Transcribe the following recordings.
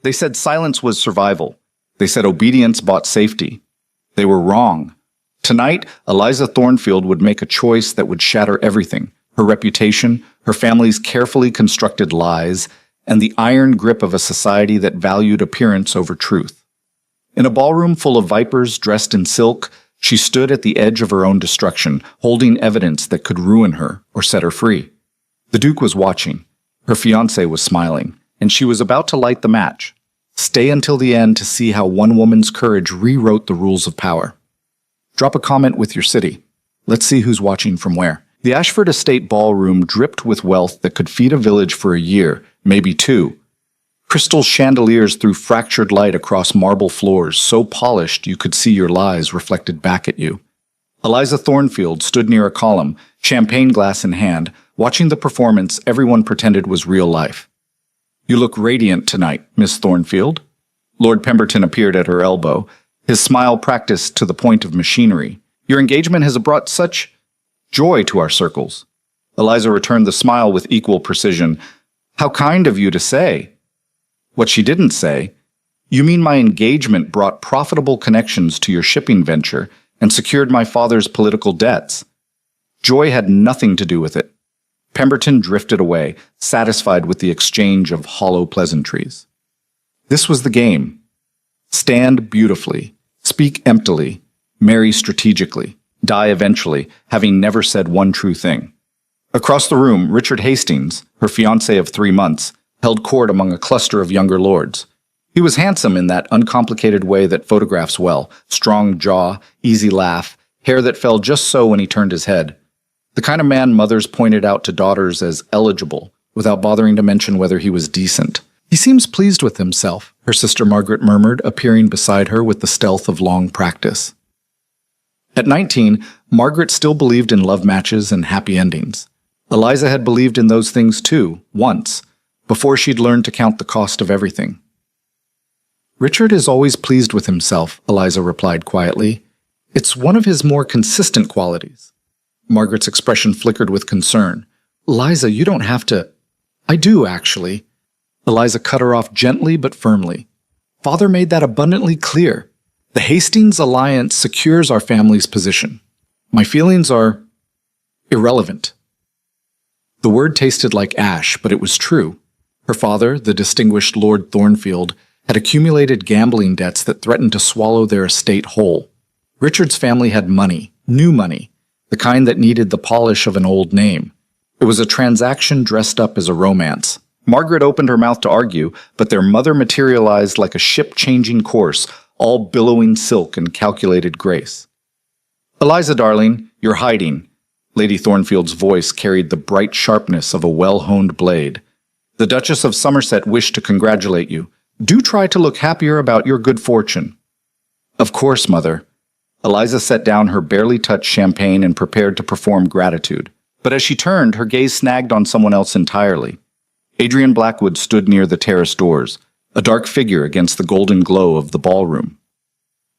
They said silence was survival. They said obedience bought safety. They were wrong. Tonight, Eliza Thornfield would make a choice that would shatter everything: her reputation, her family's carefully constructed lies, and the iron grip of a society that valued appearance over truth. In a ballroom full of vipers dressed in silk, she stood at the edge of her own destruction, holding evidence that could ruin her or set her free. The Duke was watching. Her fiancé was smiling, and she was about to light the match. Stay until the end to see how one woman's courage rewrote the rules of power. Drop a comment with your city. Let's see who's watching from where. The Ashford Estate ballroom dripped with wealth that could feed a village for a year, maybe two. Crystal chandeliers threw fractured light across marble floors, so polished you could see your lies reflected back at you. Eliza Thornfield stood near a column, champagne glass in hand, watching the performance everyone pretended was real life. "You look radiant tonight, Miss Thornfield." Lord Pemberton appeared at her elbow, his smile practiced to the point of machinery. "Your engagement has brought such joy to our circles." Eliza returned the smile with equal precision. "How kind of you to say." What she didn't say: "You mean my engagement brought profitable connections to your shipping venture and secured my father's political debts." Joy had nothing to do with it. Pemberton drifted away, satisfied with the exchange of hollow pleasantries. This was the game. Stand beautifully, speak emptily, marry strategically, die eventually, having never said one true thing. Across the room, Richard Hastings, her fiancé of 3 months, held court among a cluster of younger lords. He was handsome in that uncomplicated way that photographs well: strong jaw, easy laugh, hair that fell just so when he turned his head. The kind of man mothers pointed out to daughters as eligible, without bothering to mention whether he was decent. "He seems pleased with himself," her sister Margaret murmured, appearing beside her with the stealth of long practice. At 19, Margaret still believed in love matches and happy endings. Eliza had believed in those things too, once, before she'd learned to count the cost of everything. "Richard is always pleased with himself," Eliza replied quietly. "It's one of his more consistent qualities." Margaret's expression flickered with concern. "Eliza, you don't have to—" "I do, actually." Eliza cut her off gently but firmly. "Father made that abundantly clear. The Hastings alliance secures our family's position. My feelings are irrelevant." The word tasted like ash, but it was true. Her father, the distinguished Lord Thornfield, had accumulated gambling debts that threatened to swallow their estate whole. Richard's family had money, new money, the kind that needed the polish of an old name. It was a transaction dressed up as a romance. Margaret opened her mouth to argue, but their mother materialized like a ship changing course, all billowing silk and calculated grace. "Eliza, darling, you're hiding." Lady Thornfield's voice carried the bright sharpness of a well-honed blade. "The Duchess of Somerset wished to congratulate you. Do try to look happier about your good fortune." "Of course, Mother." Eliza set down her barely touched champagne and prepared to perform gratitude. But as she turned, her gaze snagged on someone else entirely. Adrian Blackwood stood near the terrace doors, a dark figure against the golden glow of the ballroom.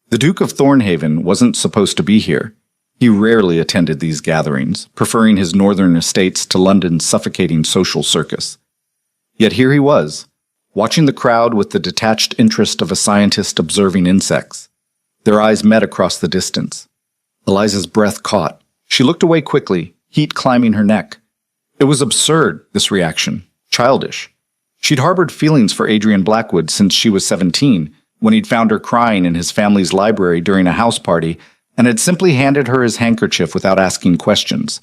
The Duke of Thornhaven wasn't supposed to be here. He rarely attended these gatherings, preferring his northern estates to London's suffocating social circus. Yet here he was, watching the crowd with the detached interest of a scientist observing insects. Their eyes met across the distance. Eliza's breath caught. She looked away quickly, heat climbing her neck. It was absurd, this reaction. Childish. She'd harbored feelings for Adrian Blackwood since she was 17, when he'd found her crying in his family's library during a house party, and had simply handed her his handkerchief without asking questions.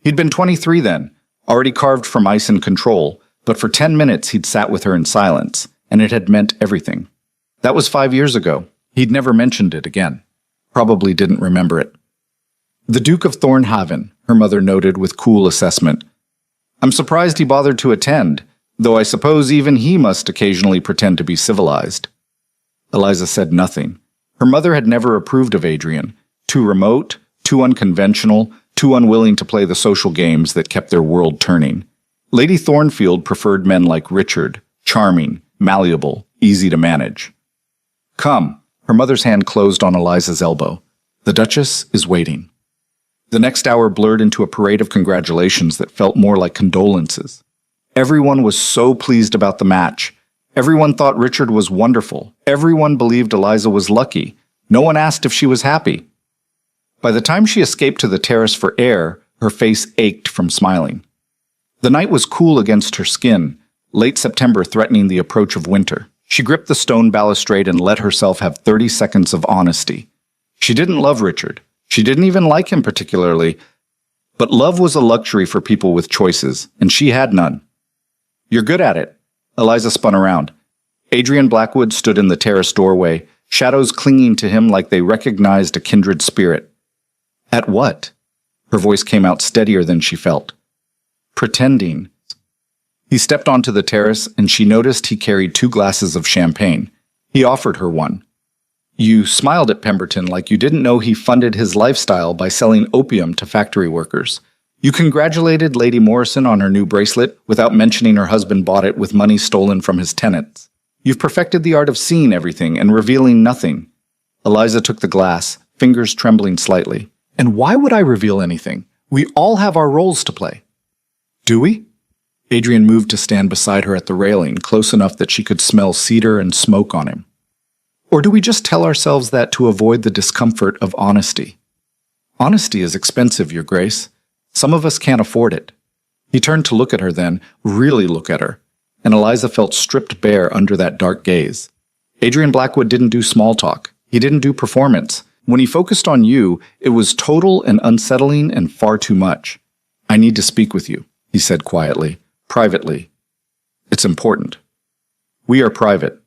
He'd been 23 then, already carved from ice and control, but for 10 minutes he'd sat with her in silence, and it had meant everything. That was 5 years ago. He'd never mentioned it again. Probably didn't remember it. "The Duke of Thornhaven," her mother noted with cool assessment. "I'm surprised he bothered to attend, though I suppose even he must occasionally pretend to be civilized." Eliza said nothing. Her mother had never approved of Adrian. Too remote, too unconventional, too unwilling to play the social games that kept their world turning. Lady Thornfield preferred men like Richard, charming, malleable, easy to manage. "Come." Her mother's hand closed on Eliza's elbow. "The Duchess is waiting." The next hour blurred into a parade of congratulations that felt more like condolences. Everyone was so pleased about the match. Everyone thought Richard was wonderful. Everyone believed Eliza was lucky. No one asked if she was happy. By the time she escaped to the terrace for air, her face ached from smiling. The night was cool against her skin, late September threatening the approach of winter. She gripped the stone balustrade and let herself have 30 seconds of honesty. She didn't love Richard. She didn't even like him particularly. But love was a luxury for people with choices, and she had none. "You're good at it." Eliza spun around. Adrian Blackwood stood in the terrace doorway, shadows clinging to him like they recognized a kindred spirit. "At what?" Her voice came out steadier than she felt. "Pretending." He stepped onto the terrace, and she noticed he carried 2 glasses of champagne. He offered her one. "You smiled at Pemberton like you didn't know he funded his lifestyle by selling opium to factory workers. You congratulated Lady Morrison on her new bracelet without mentioning her husband bought it with money stolen from his tenants. You've perfected the art of seeing everything and revealing nothing." Eliza took the glass, fingers trembling slightly. "And why would I reveal anything? We all have our roles to play." "Do we?" Adrian moved to stand beside her at the railing, close enough that she could smell cedar and smoke on him. "Or do we just tell ourselves that to avoid the discomfort of honesty? Honesty is expensive, Your Grace. Some of us can't afford it." He turned to look at her then, really look at her, and Eliza felt stripped bare under that dark gaze. Adrian Blackwood didn't do small talk. He didn't do performance. When he focused on you, it was total and unsettling and far too much. "I need to speak with you," he said quietly, privately. "It's important." "We are private."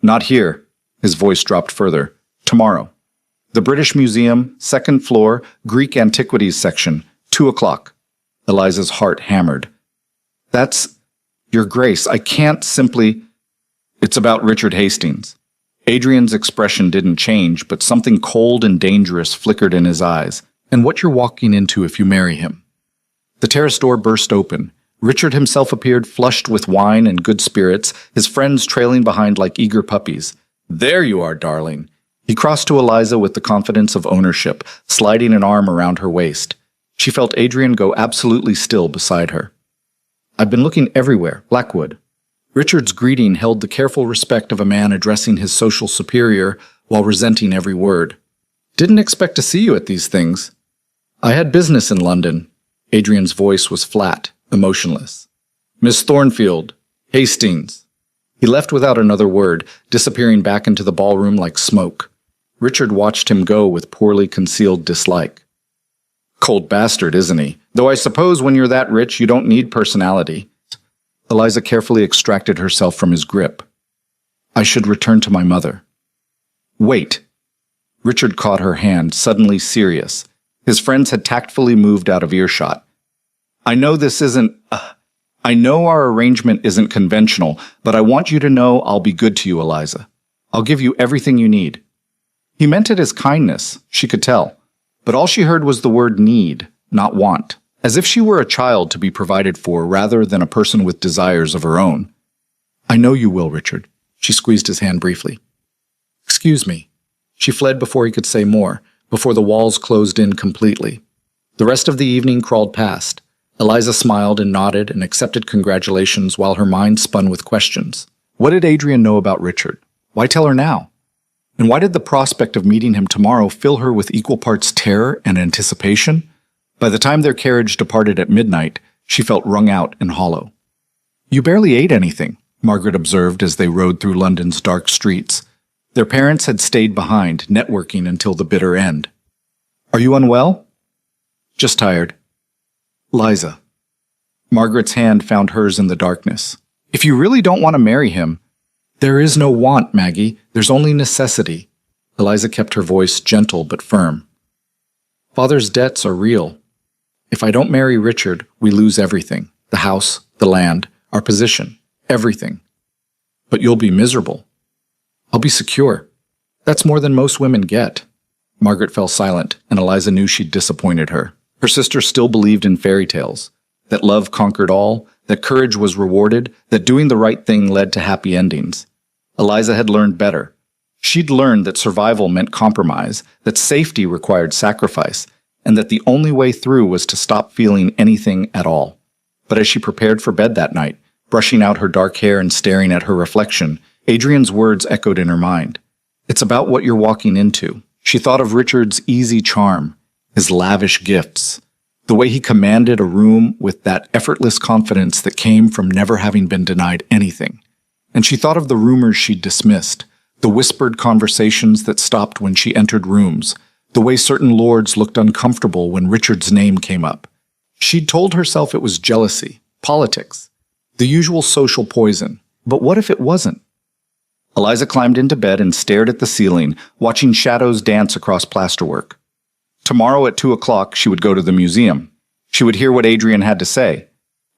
"Not here." His voice dropped further. "Tomorrow. The British Museum, 2nd floor, Greek Antiquities section, 2 o'clock. Eliza's heart hammered. "That's... Your Grace, I can't simply..." "It's about Richard Hastings." Adrian's expression didn't change, but something cold and dangerous flickered in his eyes. "And what you're walking into if you marry him." The terrace door burst open. Richard himself appeared, flushed with wine and good spirits, his friends trailing behind like eager puppies. "There you are, darling." He crossed to Eliza with the confidence of ownership, sliding an arm around her waist. She felt Adrian go absolutely still beside her. "I've been looking everywhere, Blackwood." Richard's greeting held the careful respect of a man addressing his social superior while resenting every word. "Didn't expect to see you at these things." "I had business in London." Adrian's voice was flat, emotionless. "Miss Thornfield, Hastings." He left without another word, disappearing back into the ballroom like smoke. Richard watched him go with poorly concealed dislike. "Cold bastard, isn't he? Though I suppose when you're that rich, you don't need personality." Eliza carefully extracted herself from his grip. "I should return to my mother." "Wait." Richard caught her hand, suddenly serious. His friends had tactfully moved out of earshot. I know our arrangement isn't conventional, but I want you to know I'll be good to you, Eliza. I'll give you everything you need." He meant it as kindness, she could tell, but all she heard was the word need, not want, as if she were a child to be provided for rather than a person with desires of her own. "I know you will, Richard." She squeezed his hand briefly. "Excuse me." She fled before he could say more, before the walls closed in completely. The rest of the evening crawled past. Eliza smiled and nodded and accepted congratulations while her mind spun with questions. What did Adrian know about Richard? Why tell her now? And why did the prospect of meeting him tomorrow fill her with equal parts terror and anticipation? By the time their carriage departed at midnight, she felt wrung out and hollow. "You barely ate anything," Margaret observed as they rode through London's dark streets. Their parents had stayed behind, networking until the bitter end. "Are you unwell?" "Just tired." "Liza." Margaret's hand found hers in the darkness. "If you really don't want to marry him..." "There is no want, Maggie. There's only necessity." Eliza kept her voice gentle but firm. "Father's debts are real. If I don't marry Richard, we lose everything. The house, the land, our position, everything. But you'll be miserable." "I'll be secure. That's more than most women get." Margaret fell silent, and Eliza knew she'd disappointed her. Her sister still believed in fairy tales, that love conquered all, that courage was rewarded, that doing the right thing led to happy endings. Eliza had learned better. She'd learned that survival meant compromise, that safety required sacrifice, and that the only way through was to stop feeling anything at all. But as she prepared for bed that night, Brushing out her dark hair and staring at her reflection, Adrian's words echoed in her mind. It's about what you're walking into. She thought of Richard's easy charm, his lavish gifts, the way he commanded a room with that effortless confidence that came from never having been denied anything. And she thought of the rumors she'd dismissed, the whispered conversations that stopped when she entered rooms, the way certain lords looked uncomfortable when Richard's name came up. She'd told herself it was jealousy, politics, the usual social poison. But what if it wasn't? Eliza climbed into bed and stared at the ceiling, watching shadows dance across plasterwork. Tomorrow at 2 o'clock, she would go to the museum. She would hear what Adrian had to say.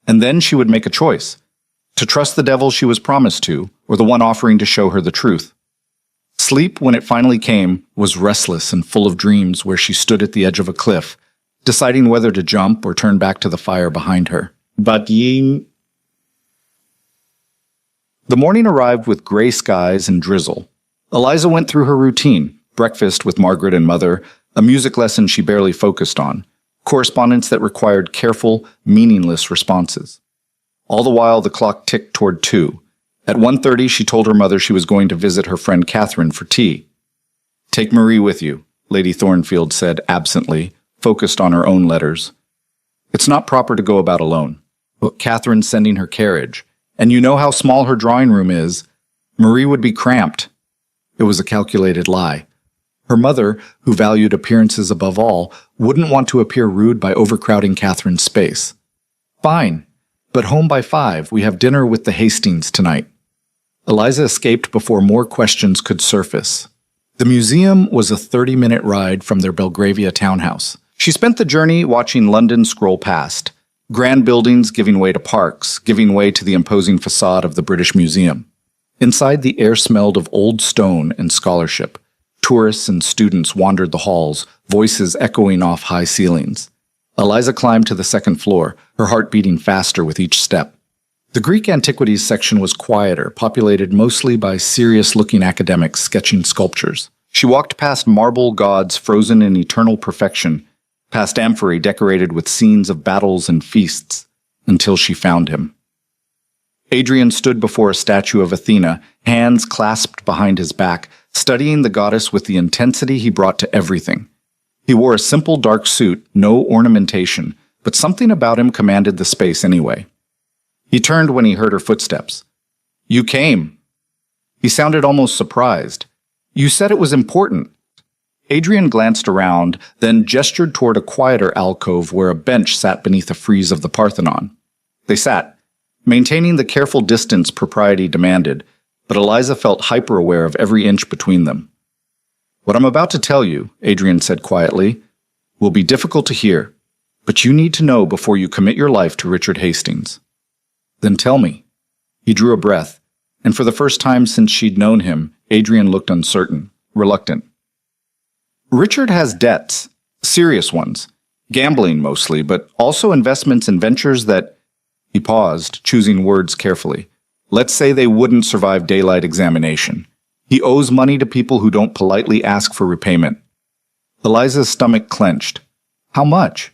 And then she would make a choice, to trust the devil she was promised to, or the one offering to show her the truth. Sleep, when it finally came, was restless and full of dreams where she stood at the edge of a cliff, deciding whether to jump or turn back to the fire behind her. The morning arrived with gray skies and drizzle. Eliza went through her routine, breakfast with Margaret and Mother, a music lesson she barely focused on, correspondence that required careful, meaningless responses. All the while, the clock ticked toward 2. At 1:30, she told her mother she was going to visit her friend Catherine for tea. "Take Marie with you," Lady Thornfield said absently, focused on her own letters. "It's not proper to go about alone. But Catherine's sending her carriage, and you know how small her drawing room is. Marie would be cramped." It was a calculated lie. Her mother, who valued appearances above all, wouldn't want to appear rude by overcrowding Catherine's space. "Fine, but home by 5. We have dinner with the Hastings tonight." Eliza escaped before more questions could surface. The museum was a 30-minute ride from their Belgravia townhouse. She spent the journey watching London scroll past, grand buildings giving way to parks, giving way to the imposing facade of the British Museum. Inside, the air smelled of old stone and scholarship. Tourists and students wandered the halls, voices echoing off high ceilings. Eliza climbed to the second floor, her heart beating faster with each step. The Greek antiquities section was quieter, populated mostly by serious-looking academics sketching sculptures. She walked past marble gods frozen in eternal perfection, past amphorae decorated with scenes of battles and feasts, until she found him. Adrian stood before a statue of Athena, hands clasped behind his back, studying the goddess with the intensity he brought to everything. He wore a simple dark suit, no ornamentation, but something about him commanded the space anyway. He turned when he heard her footsteps. "You came." He sounded almost surprised. "You said it was important." Adrian glanced around, then gestured toward a quieter alcove where a bench sat beneath a frieze of the Parthenon. They sat, maintaining the careful distance propriety demanded, but Eliza felt hyper-aware of every inch between them. "What I'm about to tell you," Adrian said quietly, "will be difficult to hear, but you need to know before you commit your life to Richard Hastings." "Then tell me." He drew a breath, and for the first time since she'd known him, Adrian looked uncertain, reluctant. "Richard has debts, serious ones, gambling mostly, but also investments in ventures that—" He paused, choosing words carefully. "Let's say they wouldn't survive daylight examination. He owes money to people who don't politely ask for repayment." Eliza's stomach clenched. "How much?"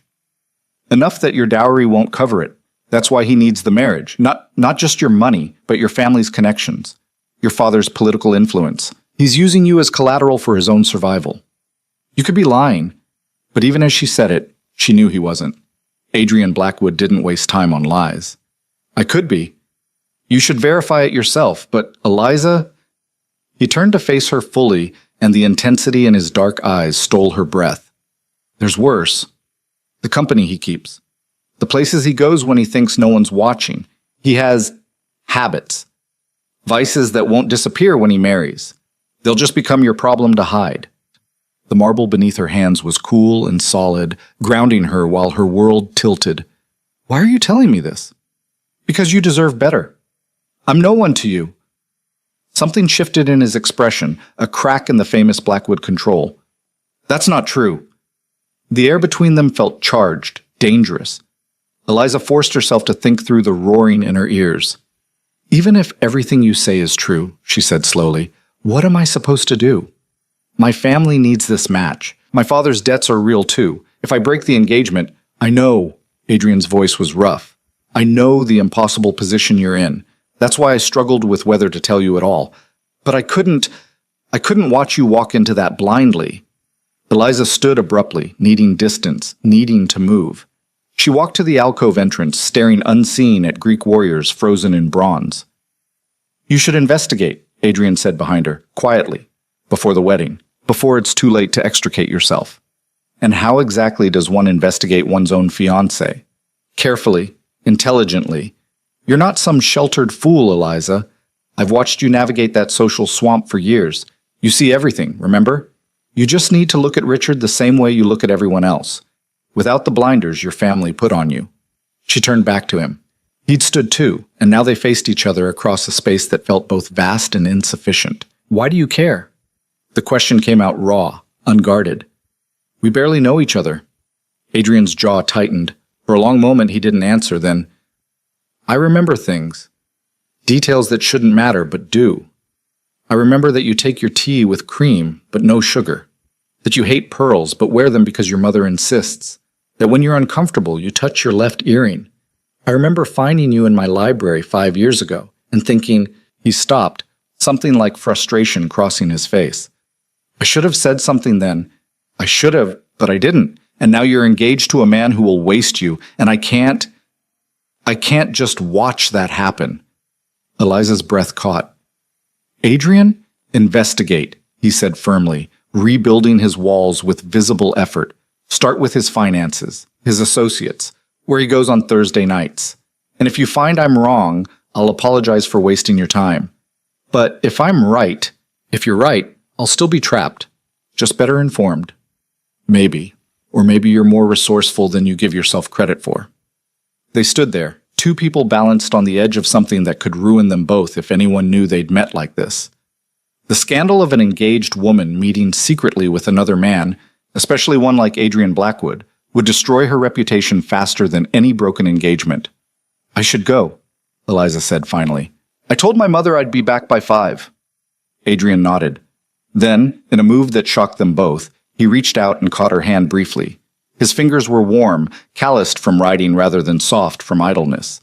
"Enough that your dowry won't cover it. That's why he needs the marriage. Not just your money, but your family's connections, your father's political influence. He's using you as collateral for his own survival." You could be lying, but even as she said it, she knew he wasn't. Adrian Blackwood didn't waste time on lies. "I could be. You should verify it yourself, but Eliza—" He turned to face her fully, and the intensity in his dark eyes stole her breath. "There's worse. The company he keeps. The places he goes when he thinks no one's watching. He has habits. Vices that won't disappear when he marries. They'll just become your problem to hide." The marble beneath her hands was cool and solid, grounding her while her world tilted. "Why are you telling me this?" "Because you deserve better. I'm no one to you." Something shifted in his expression, a crack in the famous Blackwood control. "That's not true." The air between them felt charged, dangerous. Eliza forced herself to think through the roaring in her ears. "Even if everything you say is true," she said slowly, "what am I supposed to do? My family needs this match. My father's debts are real too. If I break the engagement—" "I know," Adrian's voice was rough. I know the impossible position you're in. That's why I struggled with whether to tell you at all. But I couldn't watch you walk into that blindly. Eliza stood abruptly, needing distance, needing to move. She walked to the alcove entrance, staring unseen at Greek warriors frozen in bronze. You should investigate, Adrian said behind her, quietly, before the wedding, before it's too late to extricate yourself. And how exactly does one investigate one's own fiancé? Carefully, intelligently. You're not some sheltered fool, Eliza. I've watched you navigate that social swamp for years. You see everything, remember? You just need to look at Richard the same way you look at everyone else, without the blinders your family put on you. She turned back to him. He'd stood too, and now they faced each other across a space that felt both vast and insufficient. Why do you care? The question came out raw, unguarded. We barely know each other. Adrian's jaw tightened. For a long moment he didn't answer, then, I remember things. Details that shouldn't matter, but do. I remember that you take your tea with cream, but no sugar. That you hate pearls, but wear them because your mother insists. That when you're uncomfortable, you touch your left earring. I remember finding you in my library 5 years ago, and thinking, he stopped, something like frustration crossing his face. I should have said something then. I should have, but I didn't. And now you're engaged to a man who will waste you, and I can't just watch that happen. Eliza's breath caught. Adrian, investigate, he said firmly, rebuilding his walls with visible effort. Start with his finances, his associates, where he goes on Thursday nights. And if you find I'm wrong, I'll apologize for wasting your time. But if you're right, I'll still be trapped, just better informed. Maybe. Or maybe you're more resourceful than you give yourself credit for. They stood there, two people balanced on the edge of something that could ruin them both if anyone knew they'd met like this. The scandal of an engaged woman meeting secretly with another man, especially one like Adrian Blackwood, would destroy her reputation faster than any broken engagement. I should go, Eliza said finally. I told my mother I'd be back by 5. Adrian nodded. Then, in a move that shocked them both, he reached out and caught her hand briefly. His fingers were warm, calloused from riding rather than soft from idleness.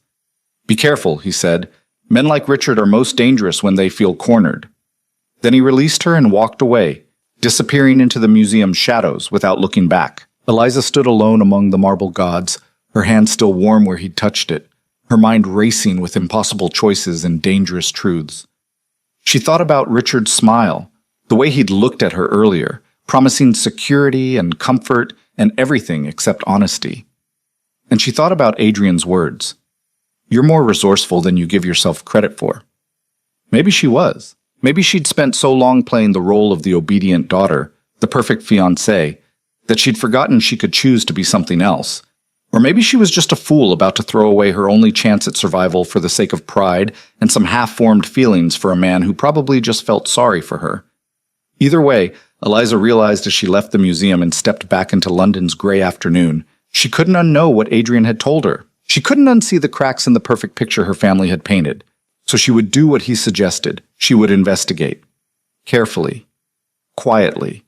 Be careful, he said. Men like Richard are most dangerous when they feel cornered. Then he released her and walked away, disappearing into the museum's shadows without looking back. Eliza stood alone among the marble gods, her hand still warm where he'd touched it, her mind racing with impossible choices and dangerous truths. She thought about Richard's smile, the way he'd looked at her earlier, promising security and comfort and everything except honesty. And she thought about Adrian's words. You're more resourceful than you give yourself credit for. Maybe she was. Maybe she'd spent so long playing the role of the obedient daughter, the perfect fiancée, that she'd forgotten she could choose to be something else. Or maybe she was just a fool about to throw away her only chance at survival for the sake of pride and some half-formed feelings for a man who probably just felt sorry for her. Either way, Eliza realized as she left the museum and stepped back into London's grey afternoon, she couldn't unknow what Adrian had told her. She couldn't unsee the cracks in the perfect picture her family had painted. So she would do what he suggested. She would investigate. Carefully. Quietly.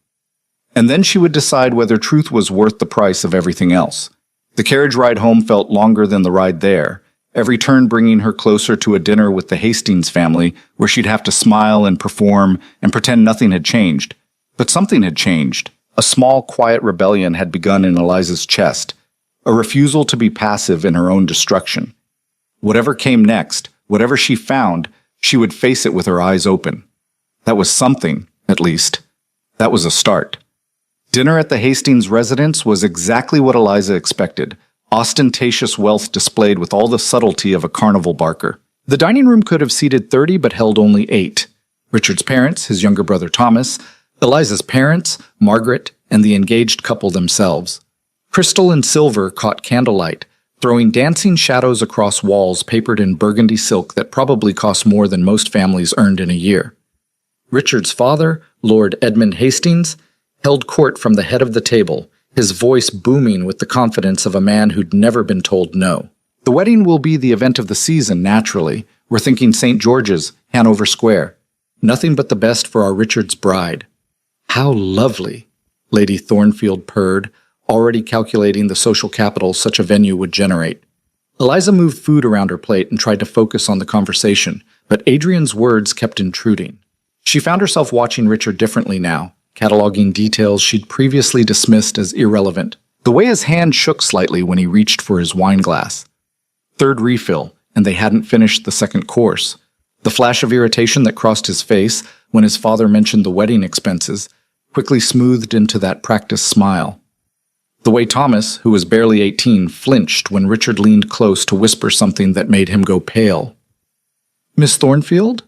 And then she would decide whether truth was worth the price of everything else. The carriage ride home felt longer than the ride there, every turn bringing her closer to a dinner with the Hastings family where she'd have to smile and perform and pretend nothing had changed. But something had changed. A small, quiet rebellion had begun in Eliza's chest, a refusal to be passive in her own destruction. Whatever came next, whatever she found, she would face it with her eyes open. That was something, at least. That was a start. Dinner at the Hastings residence was exactly what Eliza expected. Ostentatious wealth displayed with all the subtlety of a carnival barker. The dining room could have seated 30 but held only 8. Richard's parents, his younger brother Thomas, Eliza's parents, Margaret, and the engaged couple themselves. Crystal and silver caught candlelight, throwing dancing shadows across walls papered in burgundy silk that probably cost more than most families earned in a year. Richard's father, Lord Edmund Hastings, held court from the head of the table, his voice booming with the confidence of a man who'd never been told no. The wedding will be the event of the season, naturally. We're thinking St. George's, Hanover Square. Nothing but the best for our Richard's bride. How lovely, Lady Thornfield purred, already calculating the social capital such a venue would generate. Eliza moved food around her plate and tried to focus on the conversation, but Adrian's words kept intruding. She found herself watching Richard differently now, cataloging details she'd previously dismissed as irrelevant. The way his hand shook slightly when he reached for his wine glass. Third refill, and they hadn't finished the second course. The flash of irritation that crossed his face when his father mentioned the wedding expenses quickly smoothed into that practiced smile. The way Thomas, who was barely 18, flinched when Richard leaned close to whisper something that made him go pale. "Miss Thornfield?"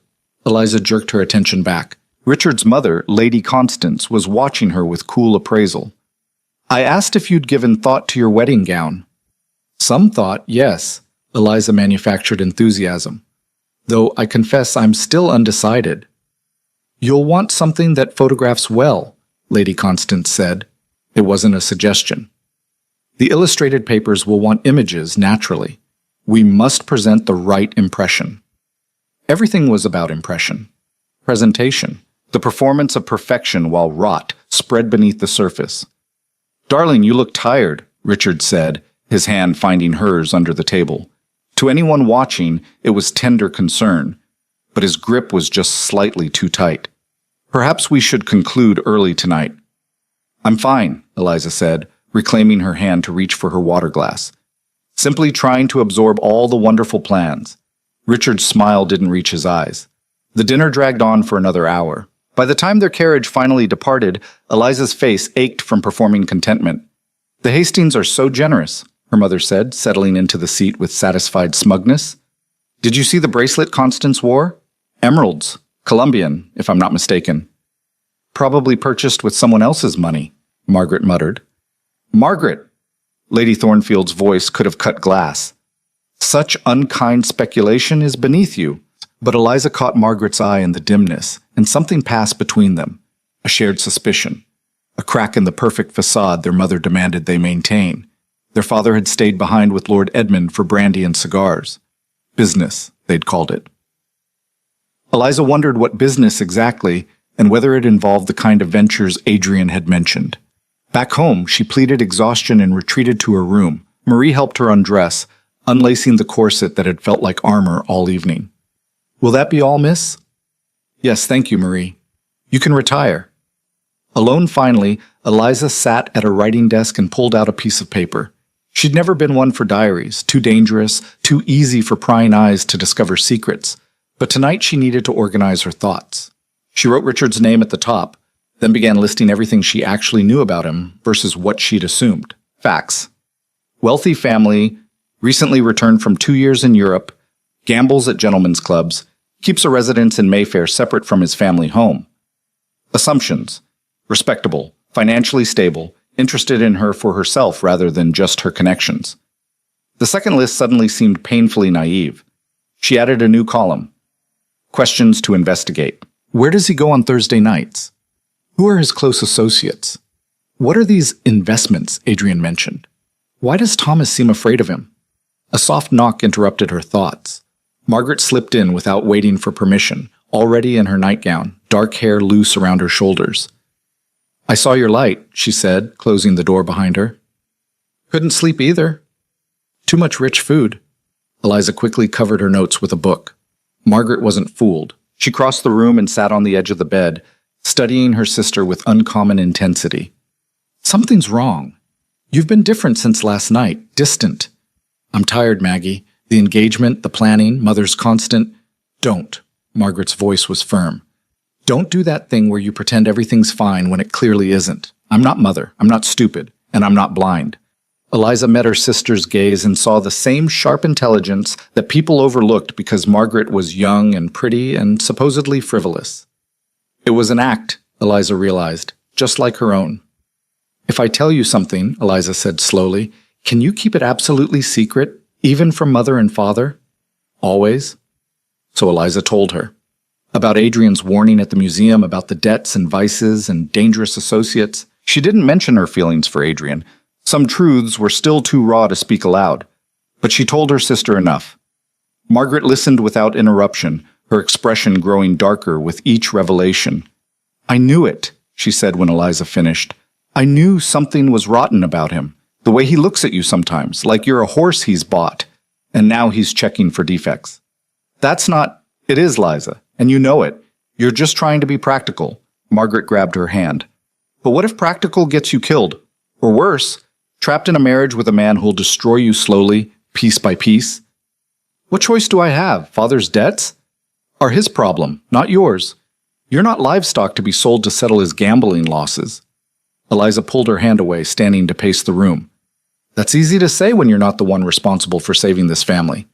Eliza jerked her attention back. Richard's mother, Lady Constance, was watching her with cool appraisal. "I asked if you'd given thought to your wedding gown." "Some thought, yes," Eliza manufactured enthusiasm. "Though I confess I'm still undecided." "You'll want something that photographs well," Lady Constance said. It wasn't a suggestion. "The illustrated papers will want images, naturally. We must present the right impression." Everything was about impression. Presentation. The performance of perfection while rot spread beneath the surface. "Darling, you look tired," Richard said, his hand finding hers under the table. To anyone watching, it was tender concern, but his grip was just slightly too tight. "Perhaps we should conclude early tonight." "I'm fine," Eliza said, reclaiming her hand to reach for her water glass. "Simply trying to absorb all the wonderful plans." Richard's smile didn't reach his eyes. The dinner dragged on for another hour. By the time their carriage finally departed, Eliza's face ached from performing contentment. "The Hastings are so generous," her mother said, settling into the seat with satisfied smugness. "Did you see the bracelet Constance wore? Emeralds. Colombian, if I'm not mistaken." "Probably purchased with someone else's money," Margaret muttered. "Margaret!" Lady Thornfield's voice could have cut glass. "Such unkind speculation is beneath you." But Eliza caught Margaret's eye in the dimness, and something passed between them. A shared suspicion. A crack in the perfect facade their mother demanded they maintain. Their father had stayed behind with Lord Edmund for brandy and cigars. Business, they'd called it. Eliza wondered what business exactly, and whether it involved the kind of ventures Adrian had mentioned. Back home, she pleaded exhaustion and retreated to her room. Marie helped her undress, unlacing the corset that had felt like armor all evening. "Will that be all, miss?" "Yes, thank you, Marie. You can retire." Alone finally, Eliza sat at a writing desk and pulled out a piece of paper. She'd never been one for diaries, too dangerous, too easy for prying eyes to discover secrets. But tonight she needed to organize her thoughts. She wrote Richard's name at the top, then began listing everything she actually knew about him versus what she'd assumed. Facts. Wealthy family, recently returned from 2 years in Europe, gambles at gentlemen's clubs, keeps a residence in Mayfair separate from his family home. Assumptions. Respectable, financially stable, interested in her for herself rather than just her connections. The second list suddenly seemed painfully naive. She added a new column. Questions to investigate. Where does he go on Thursday nights? Who are his close associates? What are these investments Adrian mentioned? Why does Thomas seem afraid of him? A soft knock interrupted her thoughts. Margaret slipped in without waiting for permission, already in her nightgown, dark hair loose around her shoulders. "I saw your light," she said, closing the door behind her. "Couldn't sleep either." "Too much rich food." Eliza quickly covered her notes with a book. Margaret wasn't fooled. She crossed the room and sat on the edge of the bed, studying her sister with uncommon intensity. "Something's wrong. You've been different since last night, distant." "I'm tired, Maggie. The engagement, the planning, Mother's constant—" "Don't." Margaret's voice was firm. "Don't do that thing where you pretend everything's fine when it clearly isn't. I'm not Mother, I'm not stupid, and I'm not blind." Eliza met her sister's gaze and saw the same sharp intelligence that people overlooked because Margaret was young and pretty and supposedly frivolous. It was an act, Eliza realized, just like her own. "If I tell you something," Eliza said slowly, "can you keep it absolutely secret? Even from Mother and Father?" "Always." So Eliza told her. About Adrian's warning at the museum, about the debts and vices and dangerous associates. She didn't mention her feelings for Adrian. Some truths were still too raw to speak aloud. But she told her sister enough. Margaret listened without interruption, her expression growing darker with each revelation. "I knew it," she said when Eliza finished. "I knew something was rotten about him. The way he looks at you sometimes, like you're a horse he's bought. and now he's checking for defects. It is, Liza, and you know it. You're just trying to be practical. Margaret grabbed her hand. But what if practical gets you killed? Or worse, trapped in a marriage with a man who'll destroy you slowly, piece by piece? What choice do I have? Father's debts are his problem, not yours. You're not livestock to be sold to settle his gambling losses. Eliza pulled her hand away, standing to pace the room. That's easy to say when you're not the one responsible for saving this family.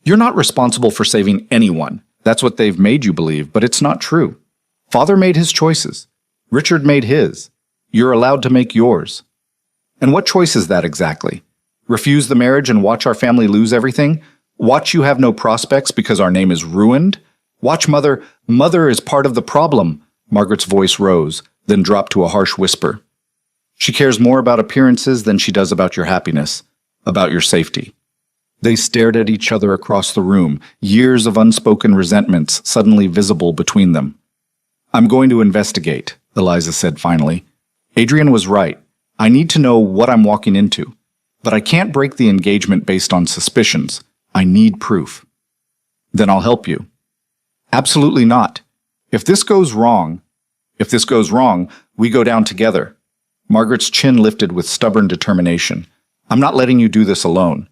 You're not responsible for saving anyone. That's what they've made you believe, but it's not true. Father made his choices. Richard made his. You're allowed to make yours. And what choice is that exactly? Refuse the marriage and watch our family lose everything? Watch you have no prospects because our name is ruined? Watch Mother is part of the problem. Margaret's voice rose, then dropped to a harsh whisper. She cares more about appearances than she does about your happiness, about your safety. They stared at each other across the room, years of unspoken resentments suddenly visible between them. I'm going to investigate, Eliza said finally. Adrian was right. I need to know what I'm walking into. But I can't break the engagement based on suspicions. I need proof. Then I'll help you. Absolutely not. If this goes wrong, we go down together. Margaret's chin lifted with stubborn determination. I'm not letting you do this alone.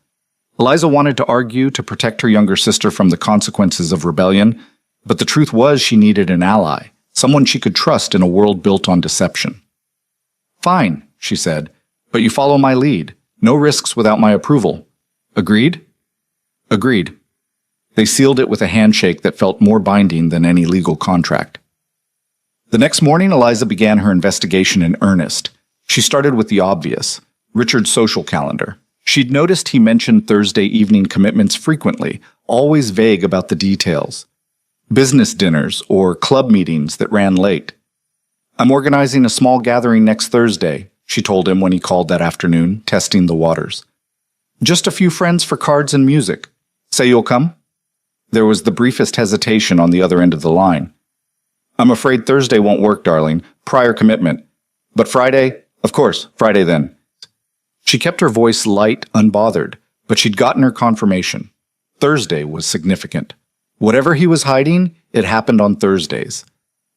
Eliza wanted to argue to protect her younger sister from the consequences of rebellion, but the truth was she needed an ally, someone she could trust in a world built on deception. Fine, she said, but you follow my lead. No risks without my approval. Agreed? Agreed. They sealed it with a handshake that felt more binding than any legal contract. The next morning, Eliza began her investigation in earnest. She started with the obvious, Richard's social calendar. She'd noticed he mentioned Thursday evening commitments frequently, always vague about the details. Business dinners or club meetings that ran late. I'm organizing a small gathering next Thursday, she told him when he called that afternoon, testing the waters. Just a few friends for cards and music. Say you'll come? There was the briefest hesitation on the other end of the line. I'm afraid Thursday won't work, darling. Prior commitment. But Friday? Of course, Friday then. She kept her voice light, unbothered, but she'd gotten her confirmation. Thursday was significant. Whatever he was hiding, it happened on Thursdays.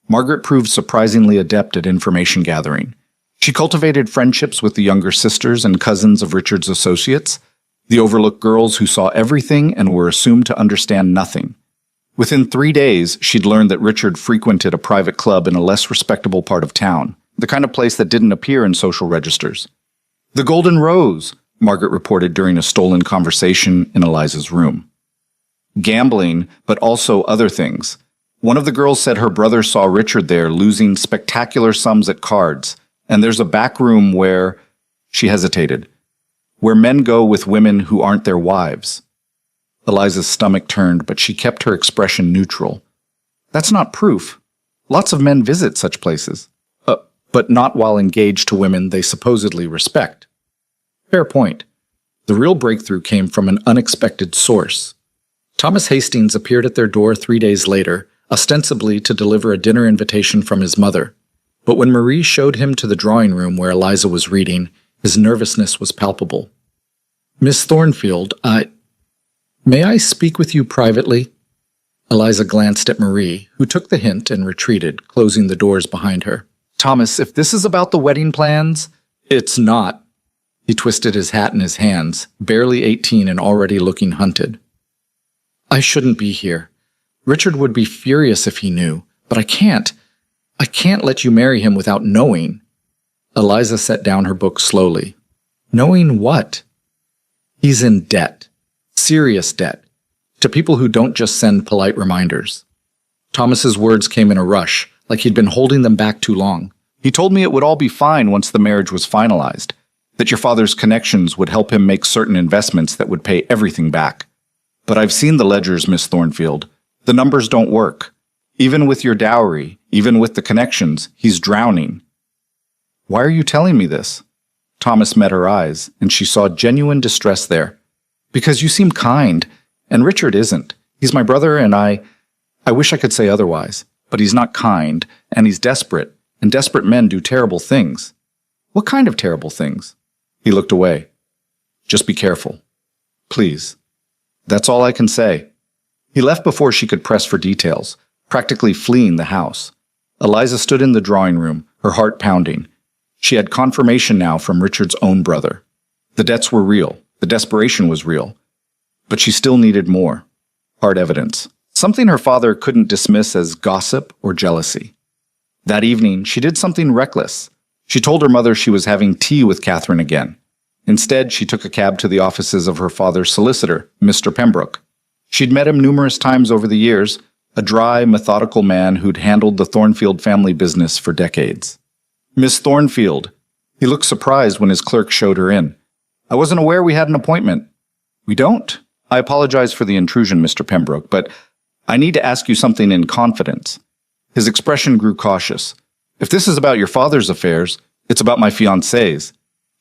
Margaret proved surprisingly adept at information gathering. She cultivated friendships with the younger sisters and cousins of Richard's associates, the overlooked girls who saw everything and were assumed to understand nothing. Within 3 days, she'd learned that Richard frequented a private club in a less respectable part of town, the kind of place that didn't appear in social registers. The Golden Rose, Margaret reported during a stolen conversation in Eliza's room. Gambling, but also other things. One of the girls said her brother saw Richard there losing spectacular sums at cards, and there's a back room where, she hesitated, where men go with women who aren't their wives. Eliza's stomach turned, but she kept her expression neutral. That's not proof. Lots of men visit such places. But not while engaged to women they supposedly respect. Fair point. The real breakthrough came from an unexpected source. Thomas Hastings appeared at their door 3 days later, ostensibly to deliver a dinner invitation from his mother. But when Marie showed him to the drawing room where Eliza was reading, his nervousness was palpable. Miss Thornfield, May I speak with you privately? Eliza glanced at Marie, who took the hint and retreated, closing the doors behind her. Thomas, if this is about the wedding plans, it's not. He twisted his hat in his hands, barely 18 and already looking hunted. I shouldn't be here. Richard would be furious if he knew, but I can't. I can't let you marry him without knowing. Eliza set down her book slowly. Knowing what? He's in debt. Serious debt. To people who don't just send polite reminders. Thomas's words came in a rush, like he'd been holding them back too long. He told me it would all be fine once the marriage was finalized, that your father's connections would help him make certain investments that would pay everything back. But I've seen the ledgers, Miss Thornfield. The numbers don't work. Even with your dowry, even with the connections, he's drowning. Why are you telling me this? Thomas met her eyes, and she saw genuine distress there. Because you seem kind, and Richard isn't. He's my brother, and I wish I could say otherwise. But he's not kind, and he's desperate, and desperate men do terrible things. What kind of terrible things? He looked away. Just be careful. Please. That's all I can say. He left before she could press for details, practically fleeing the house. Eliza stood in the drawing room, her heart pounding. She had confirmation now from Richard's own brother. The debts were real. The desperation was real. But she still needed more. Hard evidence. Something her father couldn't dismiss as gossip or jealousy. That evening, she did something reckless. She told her mother she was having tea with Catherine again. Instead, she took a cab to the offices of her father's solicitor, Mr. Pembroke. She'd met him numerous times over the years, a dry, methodical man who'd handled the Thornfield family business for decades. Miss Thornfield. He looked surprised when his clerk showed her in. I wasn't aware we had an appointment. We don't. I apologize for the intrusion, Mr. Pembroke, but I need to ask you something in confidence. His expression grew cautious. If this is about your father's affairs, it's about my fiancée's.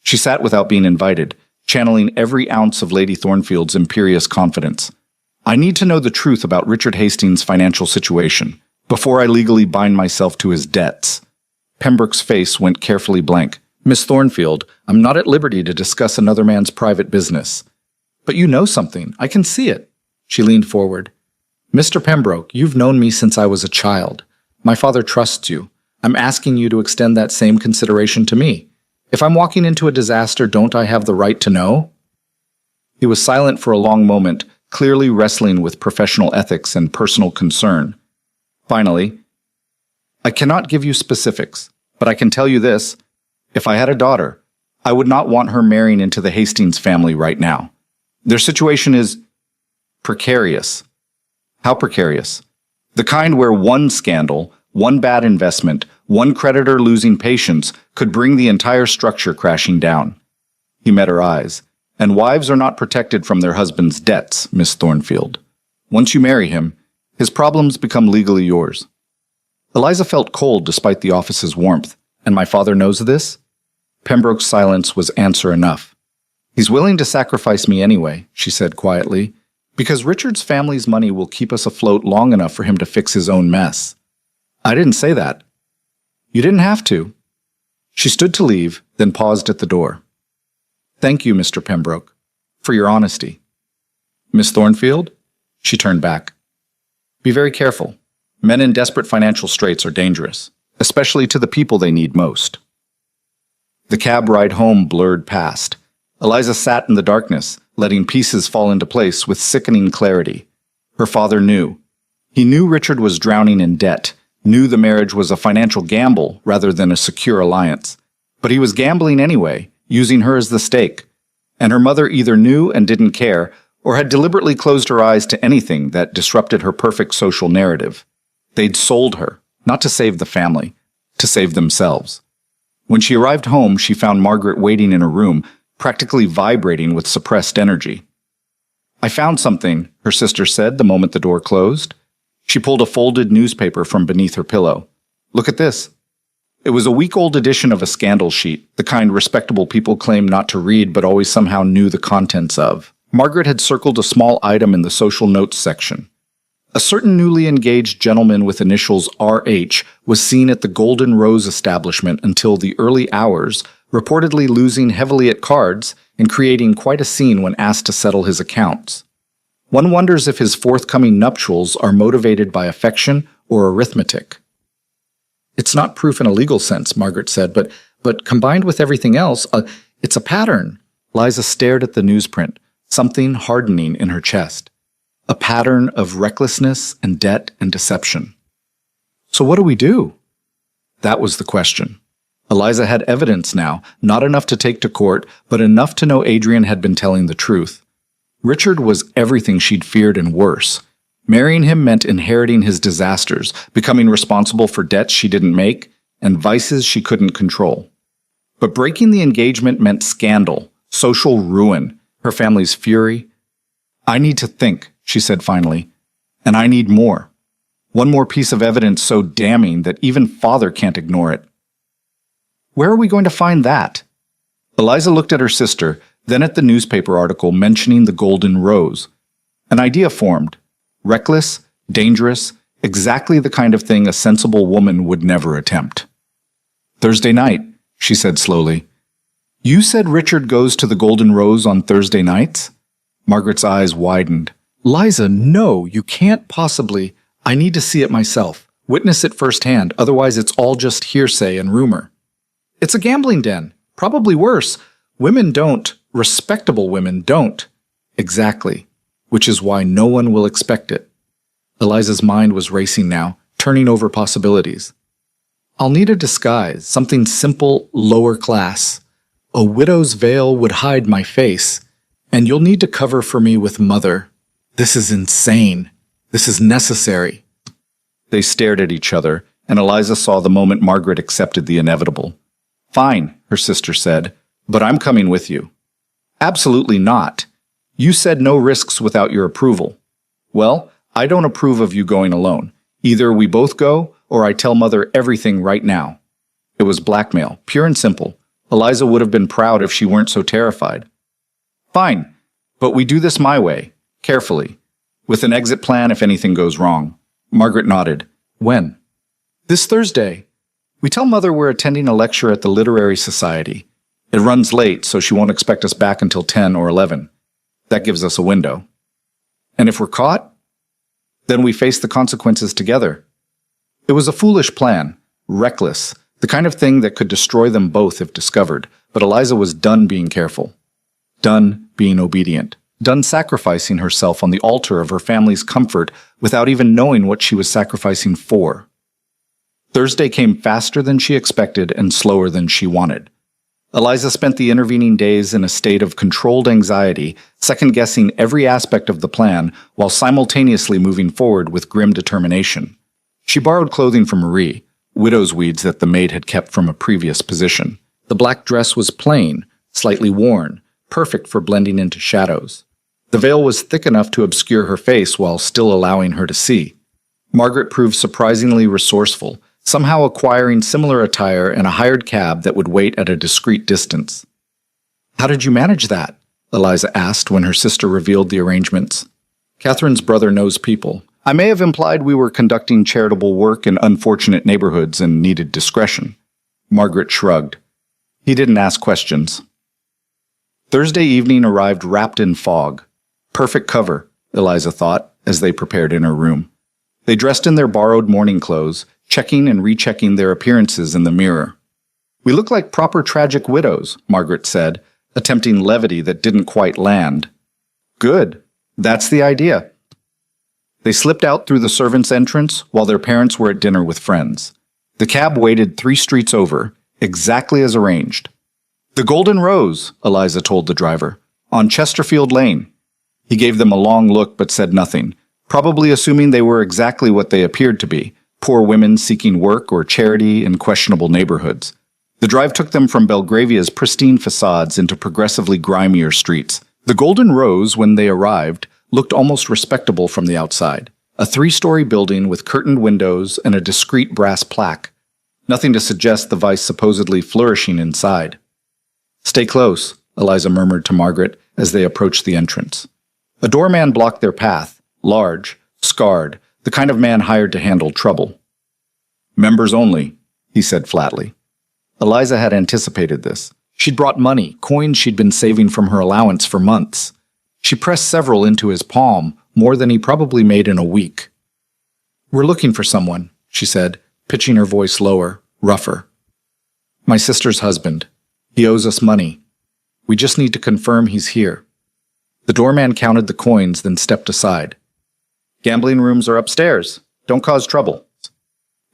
She sat without being invited, channeling every ounce of Lady Thornfield's imperious confidence. I need to know the truth about Richard Hastings' financial situation before I legally bind myself to his debts. Pembroke's face went carefully blank. Miss Thornfield, I'm not at liberty to discuss another man's private business. But you know something. I can see it. She leaned forward. Mr. Pembroke, you've known me since I was a child. My father trusts you. I'm asking you to extend that same consideration to me. If I'm walking into a disaster, don't I have the right to know? He was silent for a long moment, clearly wrestling with professional ethics and personal concern. Finally, I cannot give you specifics, but I can tell you this. If I had a daughter, I would not want her marrying into the Hastings family right now. Their situation is precarious. How precarious? The kind where one scandal, one bad investment, one creditor losing patience could bring the entire structure crashing down. He met her eyes. And wives are not protected from their husbands' debts, Miss Thornfield. Once you marry him, his problems become legally yours. Eliza felt cold despite the office's warmth. And my father knows this? Pembroke's silence was answer enough. He's willing to sacrifice me anyway, she said quietly, because Richard's family's money will keep us afloat long enough for him to fix his own mess. I didn't say that. You didn't have to. She stood to leave, then paused at the door. Thank you, Mr. Pembroke, for your honesty. Miss Thornfield? She turned back. Be very careful. Men in desperate financial straits are dangerous, especially to the people they need most. The cab ride home blurred past. Eliza sat in the darkness, letting pieces fall into place with sickening clarity. Her father knew. He knew Richard was drowning in debt, knew the marriage was a financial gamble rather than a secure alliance. But he was gambling anyway, using her as the stake. And her mother either knew and didn't care, or had deliberately closed her eyes to anything that disrupted her perfect social narrative. They'd sold her, not to save the family, to save themselves. When she arrived home, she found Margaret waiting in her room, practically vibrating with suppressed energy. I found something, her sister said the moment the door closed. She pulled a folded newspaper from beneath her pillow. Look at this. It was a week-old edition of a scandal sheet, the kind respectable people claim not to read but always somehow knew the contents of. Margaret had circled a small item in the social notes section. A certain newly engaged gentleman with initials R.H. was seen at the Golden Rose establishment until the early hours, reportedly losing heavily at cards and creating quite a scene when asked to settle his accounts. One wonders if his forthcoming nuptials are motivated by affection or arithmetic. It's not proof in a legal sense, Margaret said, but combined with everything else, it's a pattern. Liza stared at the newsprint, something hardening in her chest. A pattern of recklessness and debt and deception. So what do we do? That was the question. Eliza had evidence now, not enough to take to court, but enough to know Adrian had been telling the truth. Richard was everything she'd feared and worse. Marrying him meant inheriting his disasters, becoming responsible for debts she didn't make, and vices she couldn't control. But breaking the engagement meant scandal, social ruin, her family's fury. I need to think, she said finally, and I need more. One more piece of evidence so damning that even father can't ignore it. Where are we going to find that? Eliza looked at her sister, then at the newspaper article mentioning the Golden Rose. An idea formed. Reckless, dangerous, exactly the kind of thing a sensible woman would never attempt. Thursday night, she said slowly. You said Richard goes to the Golden Rose on Thursday nights? Margaret's eyes widened. Liza, no, you can't possibly. I need to see it myself. Witness it firsthand, otherwise it's all just hearsay and rumor. It's a gambling den. Probably worse. Women don't. Respectable women don't. Exactly. Which is why no one will expect it. Eliza's mind was racing now, turning over possibilities. I'll need a disguise, something simple, lower class. A widow's veil would hide my face, and you'll need to cover for me with mother. This is insane. This is necessary. They stared at each other, and Eliza saw the moment Margaret accepted the inevitable. Fine, her sister said, but I'm coming with you. Absolutely not. You said no risks without your approval. Well, I don't approve of you going alone. Either we both go, or I tell Mother everything right now. It was blackmail, pure and simple. Eliza would have been proud if she weren't so terrified. Fine, but we do this my way, carefully, with an exit plan if anything goes wrong. Margaret nodded. When? This Thursday. We tell Mother we're attending a lecture at the Literary Society. It runs late, so she won't expect us back until 10 or 11. That gives us a window. And if we're caught? Then we face the consequences together. It was a foolish plan, reckless, the kind of thing that could destroy them both if discovered, but Eliza was done being careful. Done being obedient. Done sacrificing herself on the altar of her family's comfort without even knowing what she was sacrificing for. Thursday came faster than she expected and slower than she wanted. Eliza spent the intervening days in a state of controlled anxiety, second-guessing every aspect of the plan while simultaneously moving forward with grim determination. She borrowed clothing from Marie, widow's weeds that the maid had kept from a previous position. The black dress was plain, slightly worn, perfect for blending into shadows. The veil was thick enough to obscure her face while still allowing her to see. Margaret proved surprisingly resourceful, somehow acquiring similar attire and a hired cab that would wait at a discreet distance. How did you manage that? Eliza asked when her sister revealed the arrangements. Catherine's brother knows people. I may have implied we were conducting charitable work in unfortunate neighborhoods and needed discretion. Margaret shrugged. He didn't ask questions. Thursday evening arrived wrapped in fog. Perfect cover, Eliza thought, as they prepared in her room. They dressed in their borrowed morning clothes, checking and rechecking their appearances in the mirror. We look like proper tragic widows, Margaret said, attempting levity that didn't quite land. Good. That's the idea. They slipped out through the servants' entrance while their parents were at dinner with friends. The cab waited 3 streets over, exactly as arranged. The Golden Rose, Eliza told the driver, on Chesterfield Lane. He gave them a long look but said nothing, probably assuming they were exactly what they appeared to be, poor women seeking work or charity in questionable neighborhoods. The drive took them from Belgravia's pristine facades into progressively grimier streets. The Golden Rose, when they arrived, looked almost respectable from the outside. A 3-story building with curtained windows and a discreet brass plaque. Nothing to suggest the vice supposedly flourishing inside. Stay close, Eliza murmured to Margaret as they approached the entrance. A doorman blocked their path, large, scarred, the kind of man hired to handle trouble. Members only, he said flatly. Eliza had anticipated this. She'd brought money, coins she'd been saving from her allowance for months. She pressed several into his palm, more than he probably made in a week. We're looking for someone, she said, pitching her voice lower, rougher. My sister's husband. He owes us money. We just need to confirm he's here. The doorman counted the coins, then stepped aside. Gambling rooms are upstairs. Don't cause trouble.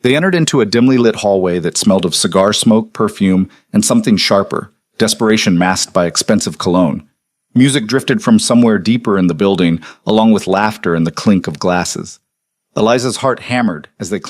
They entered into a dimly lit hallway that smelled of cigar smoke, perfume, and something sharper, desperation masked by expensive cologne. Music drifted from somewhere deeper in the building, along with laughter and the clink of glasses. Eliza's heart hammered as they climbed